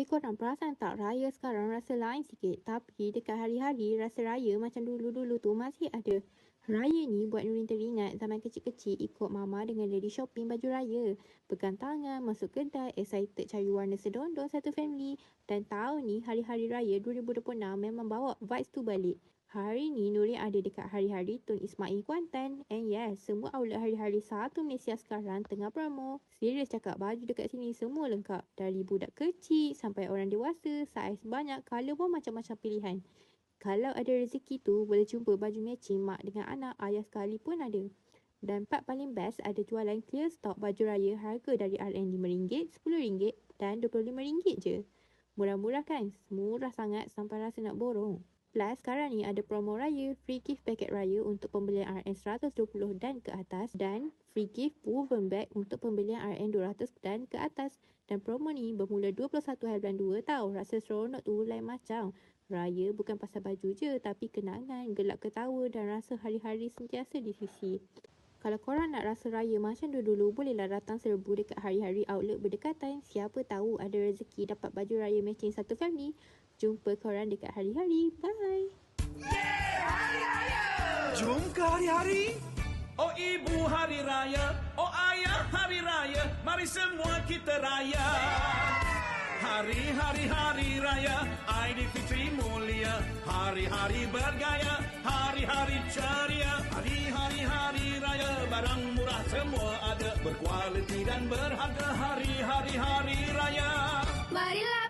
korang perasan tak raya sekarang rasa lain sikit? Tapi dekat hari-hari rasa raya macam dulu-dulu tu masih ada. Raya ni buat Nurin teringat zaman kecil-kecil ikut mama dengan daddy shopping baju raya. Pegang tangan, masuk kedai, excited cari warna sedondon satu family. Dan tahun ni hari-hari raya 2026 memang bawa vibes tu balik. Hari ni Nurin ada dekat hari-hari Tun Ismail Kuantan. And yes, semua outlet hari-hari satu Malaysia sekarang tengah promo. Serius cakap, baju dekat sini semua lengkap. Dari budak kecil sampai orang dewasa, saiz banyak, colour pun macam-macam pilihan. Kalau ada rezeki tu, boleh jumpa baju matching mak dengan anak, ayah sekali pun ada. Dan part paling best, ada jualan clear stock baju raya harga dari RM5, RM10 dan RM25 je. Murah-murah kan? Murah sangat sampai rasa nak borong. Plus, sekarang ni ada promo raya, free gift paket raya untuk pembelian RM120 dan ke atas dan free gift woven bag untuk pembelian RM200 dan ke atas. Dan promo ni bermula 21 hari bulan 2 tau. Rasa seronok tu lain macam. Raya bukan pasal baju je, tapi kenangan, gelak ketawa dan rasa hari-hari sentiasa di sisi. Kalau korang nak rasa raya macam dulu-dulu, bolehlah datang serbu dekat hari-hari outlet berdekatan. Siapa tahu ada rezeki dapat baju raya matching satu family. Jumpa korang dekat hari-hari. Bye. Hari Raya! Jom ke hari-hari. Oh ibu hari raya, oh ayah hari raya, mari semua kita raya. Hari-hari raya, Aidilfitri mulia, hari-hari bergaya, hari-hari ceria. Hari-hari raya, barang murah semua ada, berkualiti dan berharga. Hari-hari raya. Marilah